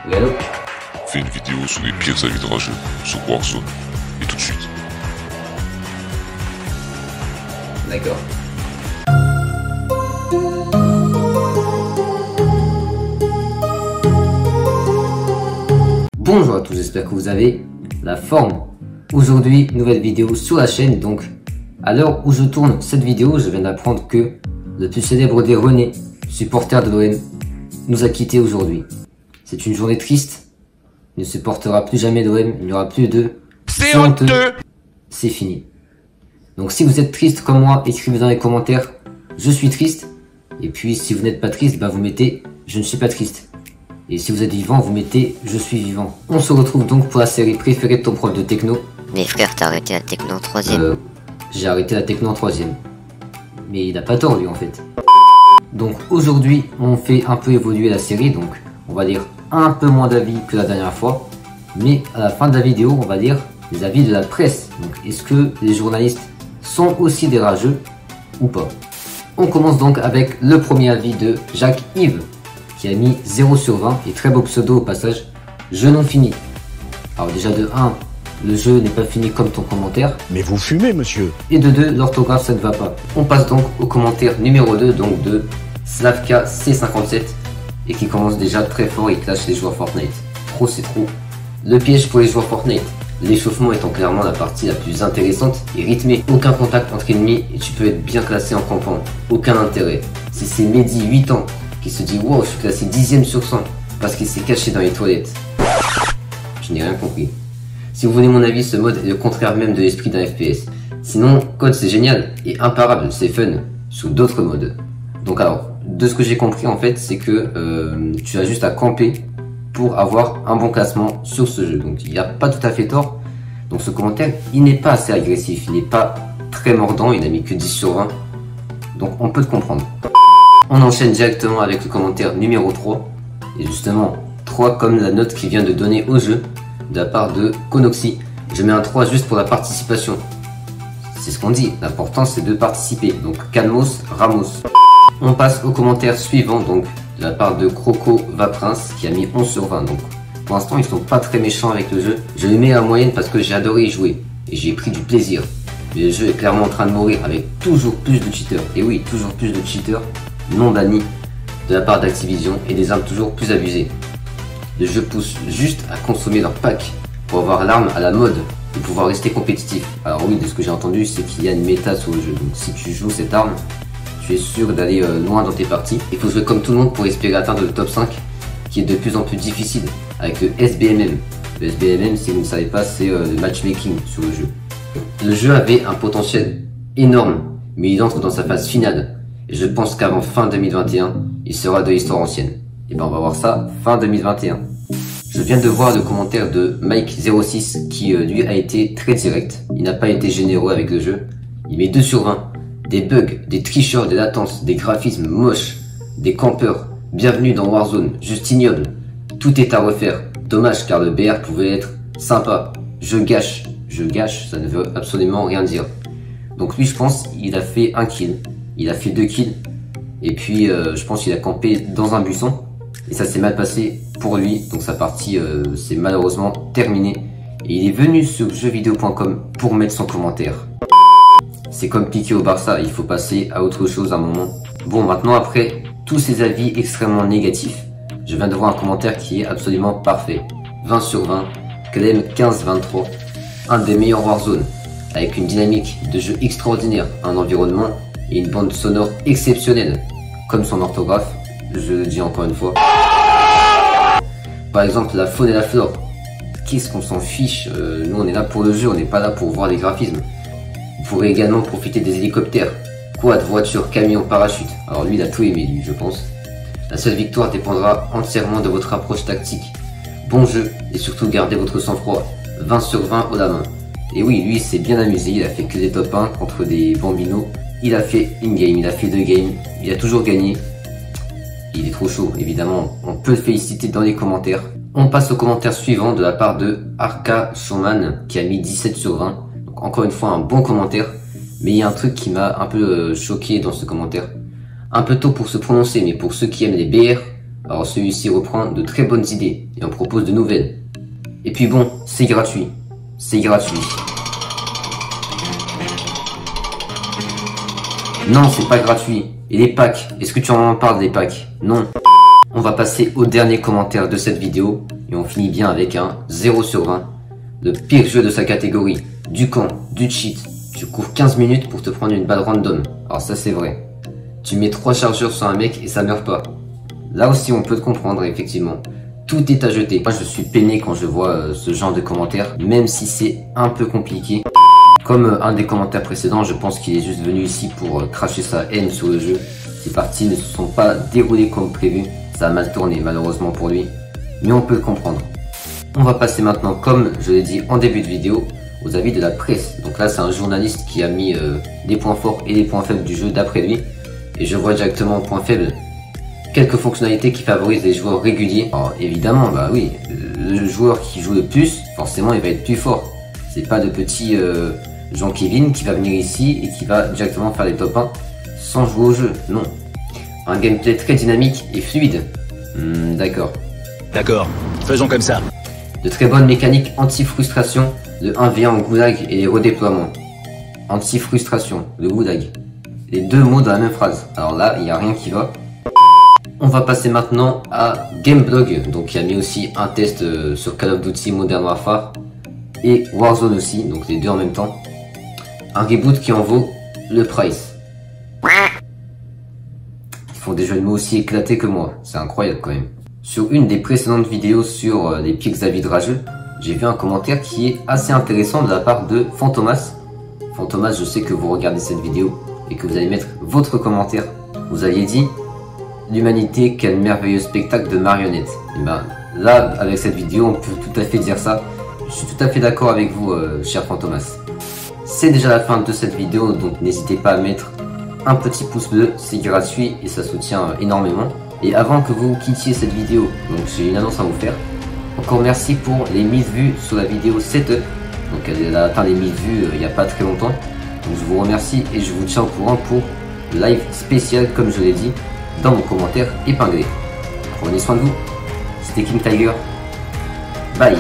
Oui, allô? Fais une vidéo sur les pires avis de rageux sur Warzone. Et tout de suite. D'accord. Bonjour à tous, j'espère que vous avez la forme. Aujourd'hui, nouvelle vidéo sur la chaîne. Donc, à l'heure où je tourne cette vidéo, je viens d'apprendre que le plus célèbre des René, supporter de l'OM, nous a quittés aujourd'hui. C'est une journée triste. Il ne supportera plus jamais l'OM. Il n'y aura plus de... C'est honteux. C'est fini. Donc si vous êtes triste comme moi, écrivez dans les commentaires « Je suis triste ». Et puis si vous n'êtes pas triste, bah vous mettez « Je ne suis pas triste ». Et si vous êtes vivant, vous mettez « Je suis vivant ». On se retrouve donc pour la série préférée de ton prof de techno. Mais frère, t'as arrêté la techno en 3ème. J'ai arrêté la techno en 3ème. Mais il n'a pas tort lui en fait. Donc aujourd'hui, on fait un peu évoluer la série. Donc on va dire un peu moins d'avis que la dernière fois. Mais à la fin de la vidéo, on va dire les avis de la presse. Donc est-ce que les journalistes sont aussi des rageux ou pas? On commence donc avec le premier avis de Jacques-Yves qui a mis 0 sur 20 et très beau pseudo au passage, jeu non fini. Alors déjà de 1, le jeu n'est pas fini comme ton commentaire. Mais vous fumez, monsieur. Et de 2, l'orthographe ça ne va pas. On passe donc au commentaire numéro 2, donc de Slavka C57 et qui commence déjà très fort et clash les joueurs Fortnite. Trop c'est trop. Le piège pour les joueurs Fortnite. L'échauffement étant clairement la partie la plus intéressante et rythmée. Aucun contact entre ennemis et tu peux être bien classé en campant. Aucun intérêt. Si c'est Mehdi 8 ans qui se dit wow je suis classé 10ème sur 100 parce qu'il s'est caché dans les toilettes. Je n'ai rien compris. Si vous voulez mon avis, ce mode est le contraire même de l'esprit d'un FPS. Sinon, Code c'est génial et imparable, c'est fun sous d'autres modes. Donc alors, de ce que j'ai compris en fait, c'est que tu as juste à camper pour avoir un bon classement sur ce jeu. Donc il n'a pas tout à fait tort. Donc ce commentaire, il n'est pas assez agressif, il n'est pas très mordant, il n'a mis que 10 sur 20. Donc on peut le comprendre. On enchaîne directement avec le commentaire numéro 3. Et justement, 3 comme la note qu'il vient de donner au jeu, de la part de Konoxy. Je mets un 3 juste pour la participation. C'est ce qu'on dit, l'important c'est de participer. Donc Calmos, Ramos. On passe au commentaire suivant, donc de la part de Croco Vaprince qui a mis 11 sur 20. Donc pour l'instant ils sont pas très méchants avec le jeu. Je le mets à moyenne parce que j'ai adoré y jouer et j'ai pris du plaisir. Mais le jeu est clairement en train de mourir avec toujours plus de cheaters. Et oui, toujours plus de cheaters non bannis de la part d'Activision et des armes toujours plus abusées. Le jeu pousse juste à consommer leur pack pour avoir l'arme à la mode et pouvoir rester compétitif. Alors oui, de ce que j'ai entendu, c'est qu'il y a une méta sur le jeu. Donc si tu joues cette arme, tu es sûr d'aller loin dans tes parties. Il faut jouer comme tout le monde pour espérer atteindre le top 5 qui est de plus en plus difficile avec le SBMM. Le SBMM, si vous ne savez pas, c'est le matchmaking sur le jeu. Le jeu avait un potentiel énorme, mais il entre dans sa phase finale. Et je pense qu'avant fin 2021, il sera de l'histoire ancienne. Et ben on va voir ça fin 2021. Je viens de voir le commentaire de Mike06 qui lui a été très direct. Il n'a pas été généreux avec le jeu. Il met 2 sur 20. Des bugs, des tricheurs, des latences, des graphismes moches, des campeurs. Bienvenue dans Warzone, juste ignoble. Tout est à refaire. Dommage car le BR pouvait être sympa. Je gâche, ça ne veut absolument rien dire. Donc lui je pense il a fait 1 kill. Il a fait 2 kills. Et puis je pense qu'il a campé dans un buisson. Et ça s'est mal passé pour lui. Donc sa partie s'est malheureusement terminée. Et il est venu sur jeuxvideo.com pour mettre son commentaire. C'est comme piquer au Barça, il faut passer à autre chose à un moment. Bon, maintenant après tous ces avis extrêmement négatifs, je viens de voir un commentaire qui est absolument parfait. 20 sur 20, Clem 1523, un des meilleurs Warzone, avec une dynamique de jeu extraordinaire, un environnement et une bande sonore exceptionnelle, comme son orthographe, je le dis encore une fois. Par exemple, la faune et la flore, qu'est-ce qu'on s'en fiche, nous on est là pour le jeu, on n'est pas là pour voir les graphismes. Vous pourrez également profiter des hélicoptères, quad, voitures, camions, parachutes. Alors lui il a tout aimé lui je pense. La seule victoire dépendra entièrement de votre approche tactique. Bon jeu et surtout gardez votre sang-froid. 20 sur 20 haut la main. Et oui lui il s'est bien amusé, il a fait que des top 1 contre des bambinos. Il a fait une game, il a fait 2 games, il a toujours gagné. Il est trop chaud évidemment, on peut le féliciter dans les commentaires. On passe au commentaire suivant de la part de Arca Showman qui a mis 17 sur 20. Donc encore une fois un bon commentaire, Mais il y a un truc qui m'a un peu choqué dans ce commentaire. Un peu tôt pour se prononcer, mais pour ceux qui aiment les BR, alors celui-ci reprend de très bonnes idées et en propose de nouvelles. Et puis bon, c'est gratuit. C'est gratuit. Non, c'est pas gratuit. Et les packs, est-ce que tu en parles des packs? Non. On va passer au dernier commentaire de cette vidéo et on finit bien avec un 0 sur 20. Le pire jeu de sa catégorie. Du camp, du cheat. Tu cours 15 minutes pour te prendre une balle random. Alors ça c'est vrai. Tu mets 3 chargeurs sur un mec et ça meurt pas. Là aussi on peut te comprendre effectivement. Tout est à jeter. Moi je suis peiné quand je vois ce genre de commentaires, même si c'est un peu compliqué. Comme un des commentaires précédents, je pense qu'il est juste venu ici pour cracher sa haine sur le jeu. Ces parties ne se sont pas déroulées comme prévu. Ça a mal tourné malheureusement pour lui. Mais on peut le comprendre. On va passer maintenant, comme je l'ai dit en début de vidéo, aux avis de la presse. Donc là c'est un journaliste qui a mis des points forts et des points faibles du jeu d'après lui. Et je vois directement en point faible quelques fonctionnalités qui favorisent les joueurs réguliers. Alors évidemment, bah oui, le joueur qui joue le plus, forcément il va être plus fort. C'est pas de petit Jean-Kevin qui va venir ici et qui va directement faire les top 1 sans jouer au jeu, non. Un gameplay très dynamique et fluide. D'accord. D'accord, faisons comme ça. De très bonnes mécaniques anti-frustration, le 1v1 en goulag et les redéploiements. Anti-frustration, le goulag. Les deux mots dans la même phrase. Alors là, il n'y a rien qui va. On va passer maintenant à Gameblog, donc il a mis aussi un test sur Call of Duty Modern Warfare et Warzone aussi, donc les deux en même temps. Un reboot qui en vaut le price. Ils font des jeux de mots aussi éclatés que moi, c'est incroyable quand même. Sur une des précédentes vidéos sur les pires avis de rageux, j'ai vu un commentaire qui est assez intéressant de la part de Fantomas. Fantomas, je sais que vous regardez cette vidéo et que vous allez mettre votre commentaire. Vous aviez dit l'humanité, quel merveilleux spectacle de marionnettes. Et ben là, avec cette vidéo, on peut tout à fait dire ça. Je suis tout à fait d'accord avec vous, cher Fantomas. C'est déjà la fin de cette vidéo, donc n'hésitez pas à mettre un petit pouce bleu, c'est gratuit et ça soutient énormément. Et avant que vous quittiez cette vidéo, donc j'ai une annonce à vous faire. Encore merci pour les 1000 vues sur la vidéo Setup. Donc elle a atteint les 1000 vues il n'y a pas très longtemps. Donc je vous remercie et je vous tiens au courant pour le live spécial, comme je l'ai dit, dans mon commentaire épinglé. Prenez soin de vous. C'était King Tiger. Bye.